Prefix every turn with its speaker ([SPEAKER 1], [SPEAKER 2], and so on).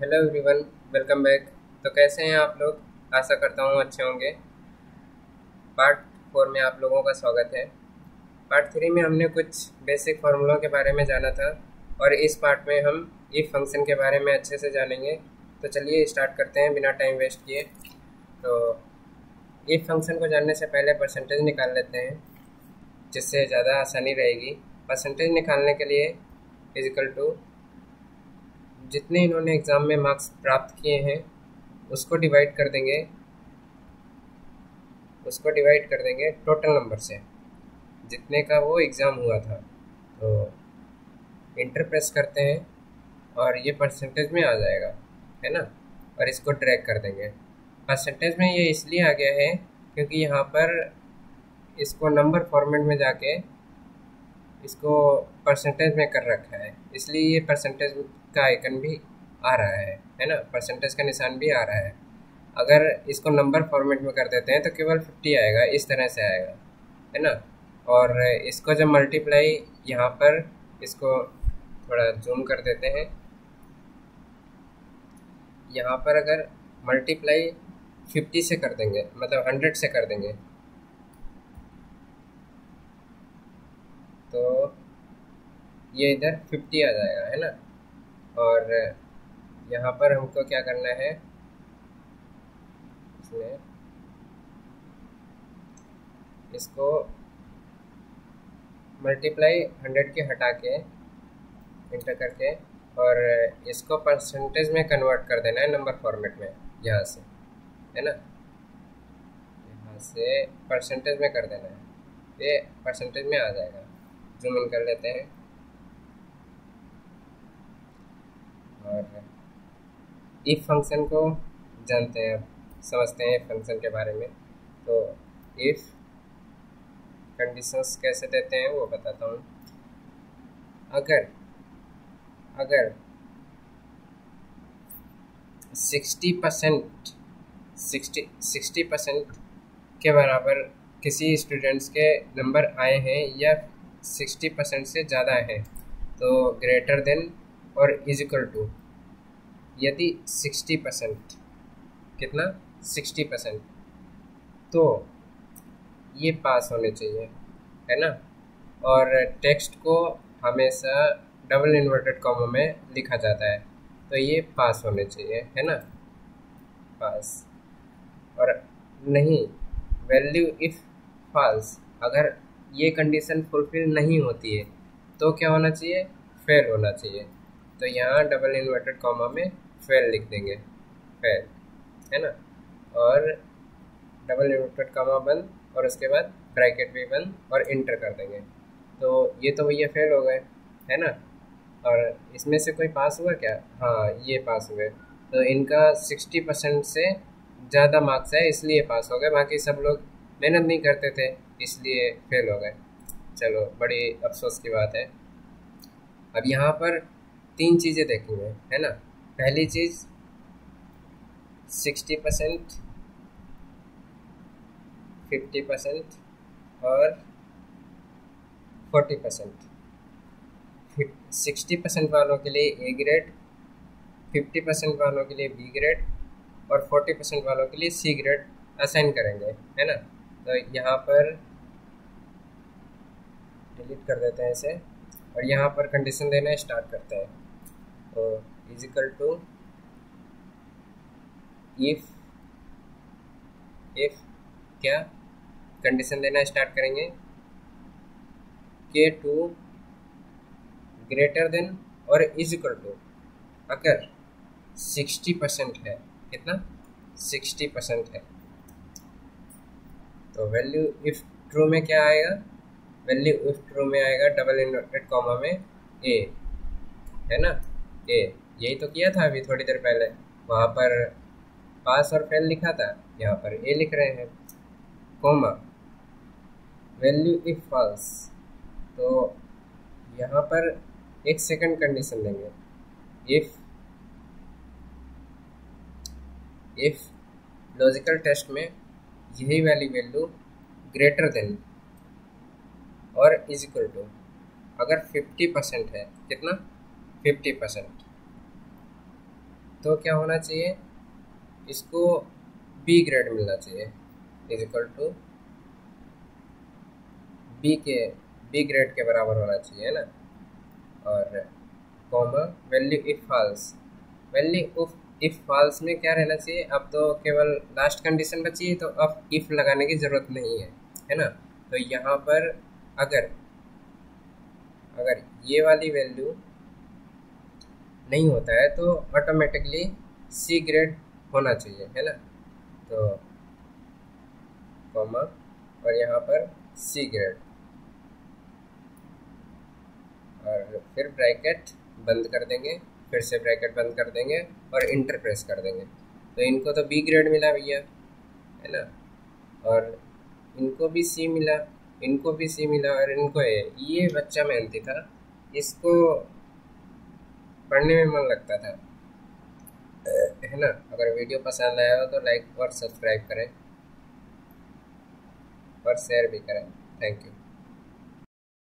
[SPEAKER 1] Hello everyone, welcome back. तो कैसे हैं आप लोग? आशा करता हूँ अच्छे होंगे। पार्ट 4 में आप लोगों का स्वागत है। पार्ट 3 में हमने कुछ बेसिक फार्मूलों के बारे में जाना था और इस पार्ट में हम इफ फंक्शन के बारे में अच्छे से जानेंगे। तो चलिए स्टार्ट करते हैं बिना टाइम वेस्ट किए। तो इफ फंक्शन को जानने से पहले परसेंटेज निकाल लेते हैं, जिससे ज़्यादा आसानी रहेगी। परसेंटेज निकालने के लिए इजिकल टू जितने इन्होंने एग्ज़ाम में मार्क्स प्राप्त किए हैं उसको डिवाइड कर देंगे टोटल नंबर से, जितने का वो एग्ज़ाम हुआ था। तो इंटर प्रेस करते हैं और ये परसेंटेज में आ जाएगा, है ना। और इसको ड्रैग कर देंगे। परसेंटेज में ये इसलिए आ गया है क्योंकि यहाँ पर इसको नंबर फॉर्मेट में जाके इसको परसेंटेज में कर रखा है, इसलिए ये परसेंटेज का आइकन भी आ रहा है ना। परसेंटेज का निशान भी आ रहा है। अगर इसको नंबर फॉर्मेट में कर देते हैं तो केवल 50 आएगा, इस तरह से आएगा, है ना। और इसको जब मल्टीप्लाई यहाँ पर इसको थोड़ा जूम कर देते हैं। यहाँ पर अगर मल्टीप्लाई 50 से कर देंगे, मतलब 100 से कर देंगे, तो ये इधर 50 आ जाएगा, है ना। और यहाँ पर हमको क्या करना है, इसमें इसको मल्टीप्लाई 100 के हटा के इंटर करके और इसको परसेंटेज में कन्वर्ट कर देना है नंबर फॉर्मेट में, यहाँ से, है ना। यहाँ से परसेंटेज में कर देना है, ये परसेंटेज में आ जाएगा। जूम इन कर लेते हैं और इफ फंक्शन को जानते हैं, अब समझते हैं फंक्शन के बारे में। तो इफ कंडीशंस कैसे देते हैं वो बताता हूँ। अगर अगर 60% 60% के बराबर किसी स्टूडेंट्स के नंबर आए हैं या 60% से ज़्यादा हैं, तो ग्रेटर देन और इज इक्वल टू, यदि 60%, कितना, 60%, तो ये पास होने चाहिए, है ना। और टेक्स्ट को हमेशा डबल इन्वर्टेड कॉमा में लिखा जाता है, तो ये पास होने चाहिए, है ना, पास। और नहीं, वैल्यू इफ फॉल्स, अगर ये कंडीशन फुलफिल नहीं होती है तो क्या होना चाहिए, फेल होना चाहिए। तो यहाँ डबल इन्वर्टेड कॉमा में फेल लिख देंगे, फेल, है ना। और डबल इन्वर्टेड कॉमा बंद और उसके बाद ब्रैकेट भी बंद और इंटर कर देंगे। तो ये तो भैया फेल हो गए, है ना। और इसमें से कोई पास हुआ क्या? हाँ, ये पास हुए। तो इनका 60% से ज़्यादा मार्क्स है, इसलिए पास हो गए। बाकी सब लोग मेहनत नहीं करते थे, इसलिए फेल हो गए। चलो, बड़ी अफसोस की बात है। अब यहाँ पर 3 चीज़ें देखेंगे, है ना। पहली चीज़ 60%, 50% और 40%। 60% वालों के लिए ए ग्रेड, 50% वालों के लिए बी ग्रेड और 40% वालों के लिए सी ग्रेड असाइन करेंगे, है ना। तो यहाँ पर डिलीट कर देते हैं इसे और यहाँ पर कंडीशन देना स्टार्ट करते हैं। तो इजिकल टू इफ क्या कंडीशन देना स्टार्ट करेंगे, K2 ग्रेटर देन और इज इक्वल टू, अगर 60% है, कितना, 60% है, तो वैल्यू इफ ट्रू में क्या आएगा, वैल्यू इफ ट्रू में आएगा डबल इन्वर्टेड कॉमा में ए, है ना, ए। यही तो किया था अभी थोड़ी देर पहले, वहाँ पर पास और फेल लिखा था, यहाँ पर ए लिख रहे हैं, कॉमा वैल्यू इफ फॉल्स। तो यहाँ पर एक सेकंड कंडीशन देंगे, इफ लॉजिकल टेस्ट में यही वाली वैल्यू ग्रेटर देन और इज इक्वल टू, अगर 50% है, कितना, 50%, तो क्या होना चाहिए, इसको बी ग्रेड मिलना चाहिए, इज इक्वल टू बी के बी ग्रेड के बराबर होना चाहिए, है ना। और comma value if false, value if false में क्या रहना चाहिए, अब तो केवल लास्ट कंडीशन बची है, तो अब इफ लगाने की ज़रूरत नहीं है ना। तो यहाँ पर अगर अगर ये वाली वैल्यू नहीं होता है तो ऑटोमेटिकली सी ग्रेड होना चाहिए, है ना। तो कॉमा और यहाँ पर सी ग्रेड, और फिर ब्रैकेट बंद कर देंगे, फिर से ब्रैकेट बंद कर देंगे और इंटर प्रेस कर देंगे। तो इनको तो बी ग्रेड मिला भैया, है ना, और इनको भी सी मिला, इनको भी सी मिला, और इनको ये बच्चा मेहनती था, इसको पढ़ने में मन लगता था, है ना। अगर वीडियो पसंद आया हो तो लाइक और सब्सक्राइब करें और शेयर भी करें। Thank you.